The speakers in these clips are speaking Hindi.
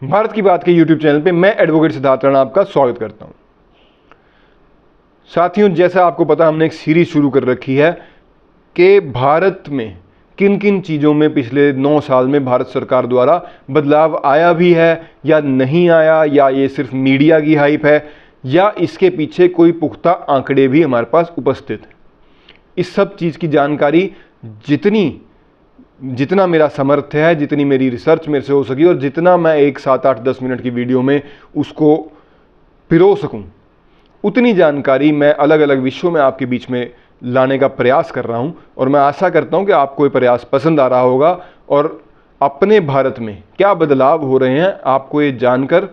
भारत की बात के यूट्यूब चैनल पे मैं एडवोकेट सिद्धार्थ राणा आपका स्वागत करता हूं। साथियों, जैसा आपको पता, हमने एक सीरीज शुरू कर रखी है कि भारत में किन किन चीज़ों में पिछले 9 साल में भारत सरकार द्वारा बदलाव आया भी है या नहीं आया, या ये सिर्फ मीडिया की हाइप है, या इसके पीछे कोई पुख्ता आंकड़े भी हमारे पास उपस्थित हैं। इस सब चीज़ की जानकारी जितना मेरा सामर्थ्य है, जितनी मेरी रिसर्च मेरे से हो सकी और जितना मैं एक 7-8-10 मिनट की वीडियो में उसको पिरो सकूं, उतनी जानकारी मैं अलग अलग विषयों में आपके बीच में लाने का प्रयास कर रहा हूं। और मैं आशा करता हूं कि आपको ये प्रयास पसंद आ रहा होगा और अपने भारत में क्या बदलाव हो रहे हैं आपको ये जानकर,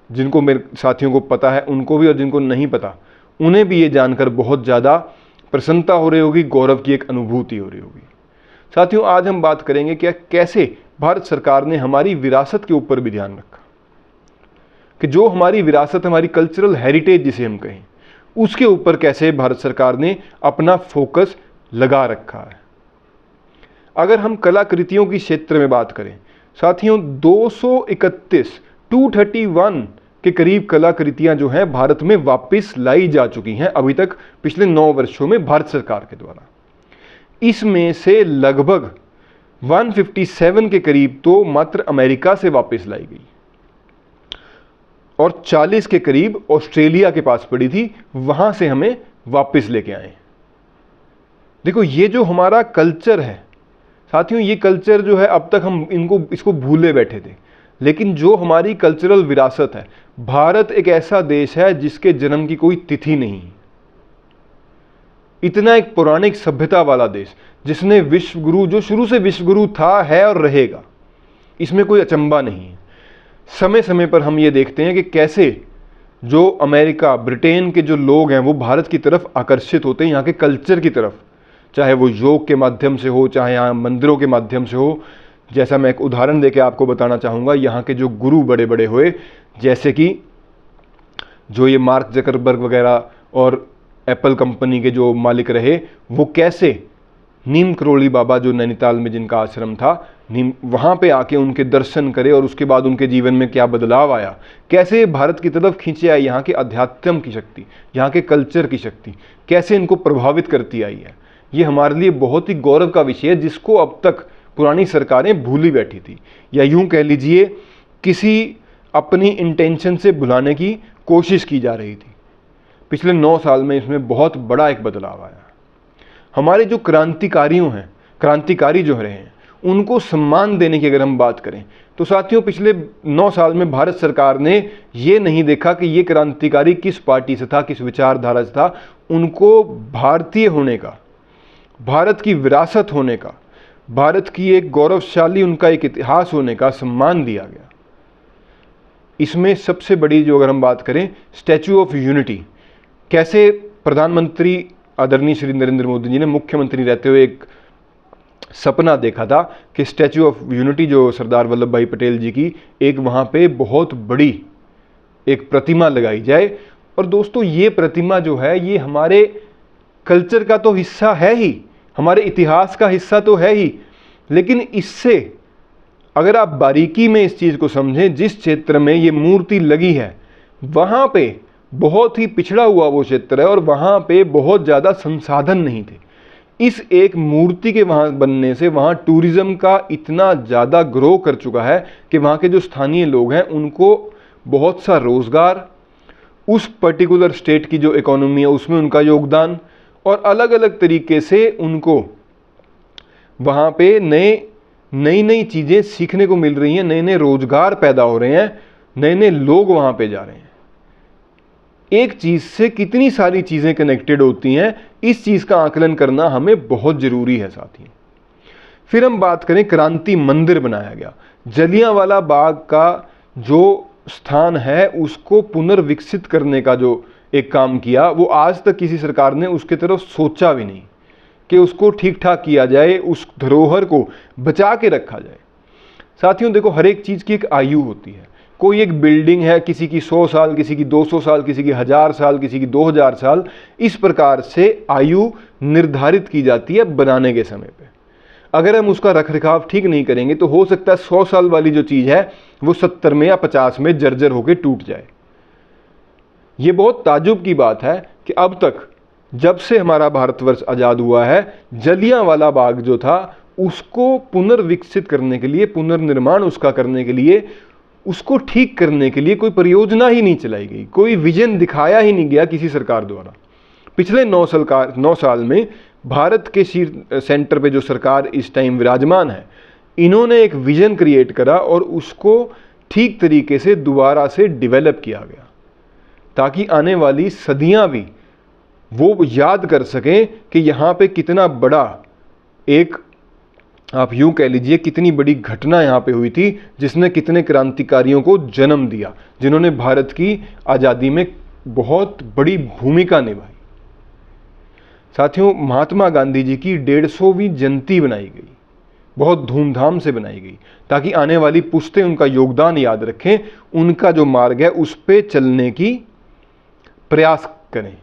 जिनको मेरे साथियों को पता है उनको भी और जिनको नहीं पता उन्हें भी ये जानकर बहुत ज़्यादा प्रसन्नता हो रही होगी, गौरव की एक अनुभूति हो रही होगी। साथियों, आज हम बात करेंगे कि कैसे भारत सरकार ने हमारी विरासत के ऊपर भी ध्यान रखा, कि जो हमारी विरासत, हमारी कल्चरल हेरिटेज जिसे हम कहें, उसके ऊपर कैसे भारत सरकार ने अपना फोकस लगा रखा है। अगर हम कलाकृतियों की क्षेत्र में बात करें साथियों, 231 के करीब कलाकृतियां जो हैं भारत में वापस लाई जा चुकी हैं अभी तक पिछले 9 वर्षों में भारत सरकार के द्वारा। इसमें से लगभग 157 के करीब तो मात्र अमेरिका से वापस लाई गई और 40 के करीब ऑस्ट्रेलिया के पास पड़ी थी, वहां से हमें वापस लेके आए। देखो, ये जो हमारा कल्चर है साथियों, ये कल्चर जो है अब तक हम इसको भूले बैठे थे, लेकिन जो हमारी कल्चरल विरासत है, भारत एक ऐसा देश है जिसके जन्म की कोई तिथि नहीं है। इतना एक पौराणिक सभ्यता वाला देश, जिसने विश्वगुरु, जो शुरू से विश्वगुरु था, है और रहेगा, इसमें कोई अचंभा नहीं है। समय समय पर हम ये देखते हैं कि कैसे जो अमेरिका, ब्रिटेन के जो लोग हैं वो भारत की तरफ आकर्षित होते हैं, यहाँ के कल्चर की तरफ, चाहे वो योग के माध्यम से हो, चाहे यहाँ मंदिरों के माध्यम से हो। जैसा मैं एक उदाहरण देके आपको बताना चाहूँगा, यहाँ के जो गुरु बड़े बड़े हुए, जैसे कि जो ये मार्क जकरबर्ग वगैरह और एप्पल कंपनी के जो मालिक रहे, वो कैसे नीम करोली बाबा, जो नैनीताल में जिनका आश्रम था, वहाँ पे आके उनके दर्शन करे और उसके बाद उनके जीवन में क्या बदलाव आया, कैसे भारत की तरफ खींचे आई, यहाँ के अध्यात्म की शक्ति, यहाँ के कल्चर की शक्ति कैसे इनको प्रभावित करती आई है। ये हमारे लिए बहुत ही गौरव का विषय है, जिसको अब तक पुरानी सरकारें भूली बैठी थी, या यूँ कह लीजिए किसी अपनी इंटेंशन से भुलाने की कोशिश की जा रही थी। पिछले 9 साल में इसमें बहुत बड़ा एक बदलाव आया। हमारे जो क्रांतिकारी जो रहे हैं, उनको सम्मान देने की अगर हम बात करें तो साथियों, पिछले 9 साल में भारत सरकार ने ये नहीं देखा कि ये क्रांतिकारी किस पार्टी से था, किस विचारधारा से था। उनको भारतीय होने का, भारत की विरासत होने का, भारत की एक गौरवशाली उनका एक इतिहास होने का सम्मान दिया गया। इसमें सबसे बड़ी जो अगर हम बात करें, स्टैच्यू ऑफ यूनिटी, कैसे प्रधानमंत्री आदरणीय श्री नरेंद्र मोदी जी ने मुख्यमंत्री रहते हुए एक सपना देखा था कि स्टैच्यू ऑफ यूनिटी, जो सरदार वल्लभ भाई पटेल जी की, एक वहाँ पे बहुत बड़ी एक प्रतिमा लगाई जाए। और दोस्तों, ये प्रतिमा जो है, ये हमारे कल्चर का तो हिस्सा है ही, हमारे इतिहास का हिस्सा तो है ही, लेकिन इससे अगर आप बारीकी में इस चीज़ को समझें, जिस क्षेत्र में ये मूर्ति लगी है वहाँ पे बहुत ही पिछड़ा हुआ वो क्षेत्र है और वहाँ पे बहुत ज़्यादा संसाधन नहीं थे। इस एक मूर्ति के वहाँ बनने से वहाँ टूरिज़्म का इतना ज़्यादा ग्रो कर चुका है कि वहाँ के जो स्थानीय लोग हैं उनको बहुत सा रोज़गार, उस पर्टिकुलर स्टेट की जो इकोनॉमी है उसमें उनका योगदान, और अलग अलग तरीके से उनको वहाँ पे नई नई चीज़ें सीखने को मिल रही हैं, नए नए रोज़गार पैदा हो रहे हैं, नए नए लोग वहाँ पे जा रहे हैं। एक चीज़ से कितनी सारी चीज़ें कनेक्टेड होती हैं, इस चीज़ का आकलन करना हमें बहुत ज़रूरी है साथियों। फिर हम बात करें, क्रांति मंदिर बनाया गया। जलियांवाला बाग का जो स्थान है उसको पुनर्विकसित करने का जो एक काम किया, वो आज तक किसी सरकार ने उसके तरफ सोचा भी नहीं कि उसको ठीक ठाक किया जाए, उस धरोहर को बचा के रखा जाए। साथियों देखो, हर एक चीज़ की एक आयु होती है। कोई एक बिल्डिंग है, किसी की 100 साल, किसी की 200 साल, किसी की 1000 साल, किसी की 2000 साल, इस प्रकार से आयु निर्धारित की जाती है बनाने के समय पे। अगर हम उसका रखरखाव ठीक नहीं करेंगे तो हो सकता है 100 साल वाली जो चीज़ है वो 70 में या 50 में जर्जर होकर टूट जाए। ये बहुत ताज्जुब की बात है कि अब तक जब से हमारा भारतवर्ष आज़ाद हुआ है, जलियांवाला बाग जो था उसको पुनर्विकसित करने के लिए, पुनर्निर्माण उसका करने के लिए, उसको ठीक करने के लिए कोई परियोजना ही नहीं चलाई गई, कोई विजन दिखाया ही नहीं गया किसी सरकार द्वारा। पिछले 9 साल में भारत के सेंटर पे जो सरकार इस टाइम विराजमान है, इन्होंने एक विजन क्रिएट करा और उसको ठीक तरीके से दोबारा से डेवलप किया गया ताकि आने वाली सदियां भी वो याद कर सकें कि यहाँ पे कितना बड़ा एक, आप यूँ कह लीजिए, कितनी बड़ी घटना यहाँ पे हुई थी जिसने कितने क्रांतिकारियों को जन्म दिया, जिन्होंने भारत की आज़ादी में बहुत बड़ी भूमिका निभाई। साथियों, महात्मा गांधी जी की 150वीं जयंती बनाई गई, बहुत धूमधाम से बनाई गई ताकि आने वाली पुश्तें उनका योगदान याद रखें, उनका जो मार्ग है उस पे चलने की प्रयास करें।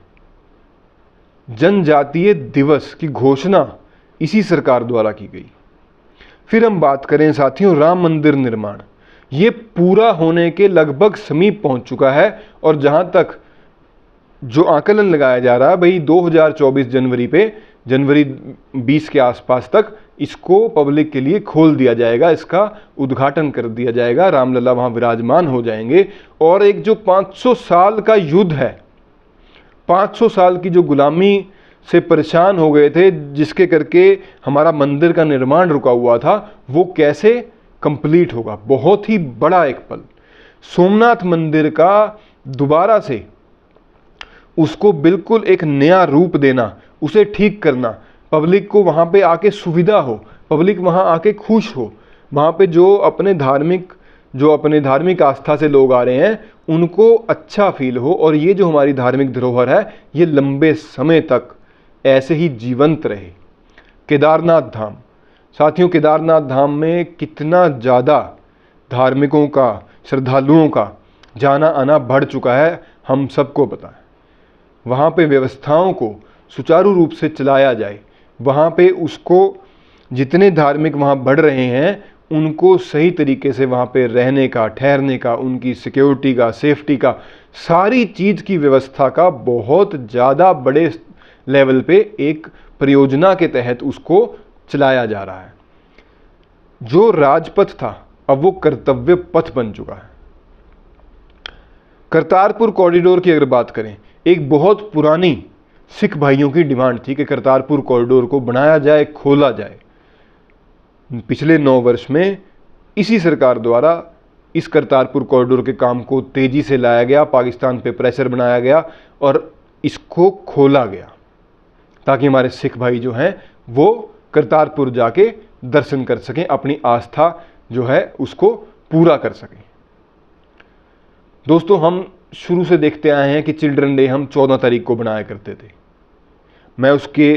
जनजातीय दिवस की घोषणा इसी सरकार द्वारा की गई। फिर हम बात करें साथियों राम मंदिर निर्माण, ये पूरा होने के लगभग समीप पहुंच चुका है और जहां तक जो आकलन लगाया जा रहा है भाई 2024 जनवरी 20 के आसपास तक इसको पब्लिक के लिए खोल दिया जाएगा, इसका उद्घाटन कर दिया जाएगा, रामलला वहां विराजमान हो जाएंगे। और एक जो 500 साल का युद्ध है, 500 साल की जो गुलामी से परेशान हो गए थे, जिसके करके हमारा मंदिर का निर्माण रुका हुआ था, वो कैसे कंप्लीट होगा। बहुत ही बड़ा एक पल, सोमनाथ मंदिर का दोबारा से उसको बिल्कुल एक नया रूप देना, उसे ठीक करना, पब्लिक को वहाँ पे आके सुविधा हो, पब्लिक वहाँ आके खुश हो, वहाँ पे जो अपने धार्मिक आस्था से लोग आ रहे हैं उनको अच्छा फील हो और ये जो हमारी धार्मिक धरोहर है ये लंबे समय तक ऐसे ही जीवंत रहे। केदारनाथ धाम, साथियों केदारनाथ धाम में कितना ज़्यादा धार्मिकों का, श्रद्धालुओं का जाना आना बढ़ चुका है, हम सबको पता है। वहाँ पे व्यवस्थाओं को सुचारू रूप से चलाया जाए, वहाँ पे उसको जितने धार्मिक वहाँ बढ़ रहे हैं उनको सही तरीके से वहाँ पे रहने का, ठहरने का, उनकी सिक्योरिटी का, सेफ्टी का, सारी चीज़ की व्यवस्था का बहुत ज़्यादा बड़े लेवल पे एक परियोजना के तहत उसको चलाया जा रहा है। जो राजपथ था अब वो कर्तव्य पथ बन चुका है। करतारपुर कॉरिडोर की अगर बात करें, एक बहुत पुरानी सिख भाइयों की डिमांड थी कि करतारपुर कॉरिडोर को बनाया जाए, खोला जाए। पिछले 9 वर्ष में इसी सरकार द्वारा इस करतारपुर कॉरिडोर के काम को तेजी से लाया गया, पाकिस्तान पे प्रेशर बनाया गया और इसको खोला गया ताकि हमारे सिख भाई जो हैं वो करतारपुर जाके दर्शन कर सकें, अपनी आस्था जो है उसको पूरा कर सकें। दोस्तों, हम शुरू से देखते आए हैं कि चिल्ड्रन डे हम 14 तारीख को बनाया करते थे। मैं उसके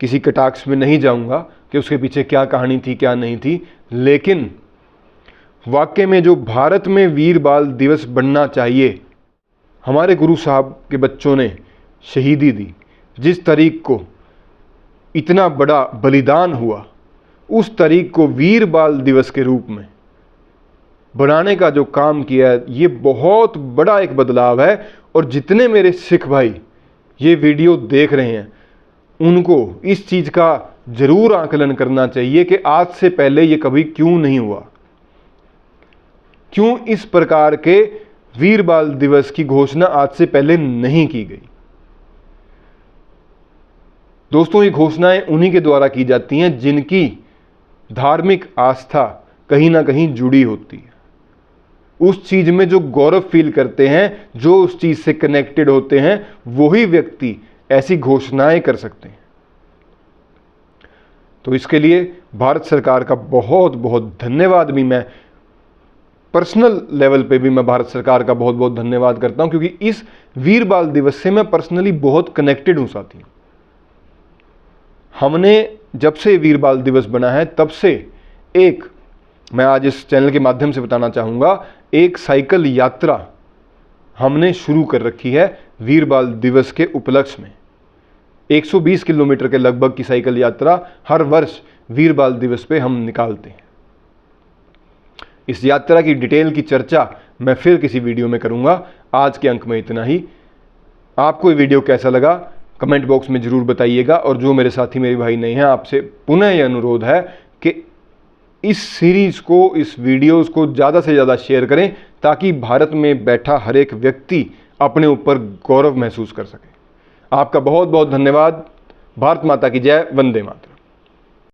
किसी कटाक्ष में नहीं जाऊंगा कि उसके पीछे क्या कहानी थी क्या नहीं थी, लेकिन वाकई में जो भारत में वीर बाल दिवस बनना चाहिए, हमारे गुरु साहब के बच्चों ने शहीदी दी, जिस तारीख को इतना बड़ा बलिदान हुआ, उस तारीख को वीर बाल दिवस के रूप में बनाने का जो काम किया है, ये बहुत बड़ा एक बदलाव है। और जितने मेरे सिख भाई ये वीडियो देख रहे हैं उनको इस चीज़ का ज़रूर आकलन करना चाहिए कि आज से पहले ये कभी क्यों नहीं हुआ, क्यों इस प्रकार के वीर बाल दिवस की घोषणा आज से पहले नहीं की गई। दोस्तों, ये घोषणाएं उन्हीं के द्वारा की जाती हैं जिनकी धार्मिक आस्था कहीं ना कहीं जुड़ी होती है, उस चीज में जो गौरव फील करते हैं, जो उस चीज से कनेक्टेड होते हैं, वही व्यक्ति ऐसी घोषणाएं कर सकते हैं। तो इसके लिए भारत सरकार का बहुत बहुत धन्यवाद भी, मैं पर्सनल लेवल पे भी मैं भारत सरकार का बहुत बहुत धन्यवाद करता हूं, क्योंकि इस वीर बाल दिवस से मैं पर्सनली बहुत कनेक्टेड हूं साथियों। हमने जब से वीर बाल दिवस बना है तब से एक, मैं आज इस चैनल के माध्यम से बताना चाहूँगा, एक साइकिल यात्रा हमने शुरू कर रखी है वीर बाल दिवस के उपलक्ष्य में। 120 किलोमीटर के लगभग की साइकिल यात्रा हर वर्ष वीर बाल दिवस पे हम निकालते हैं। इस यात्रा की डिटेल की चर्चा मैं फिर किसी वीडियो में करूंगा। आज के अंक में इतना ही। आपको ये वीडियो कैसा लगा कमेंट बॉक्स में ज़रूर बताइएगा। और जो मेरे साथी मेरे भाई नहीं हैं, आपसे पुनः ये अनुरोध है कि इस सीरीज़ को, इस वीडियोज़ को ज़्यादा से ज़्यादा शेयर करें ताकि भारत में बैठा हर एक व्यक्ति अपने ऊपर गौरव महसूस कर सके। आपका बहुत बहुत धन्यवाद। भारत माता की जय। वंदे मातरम।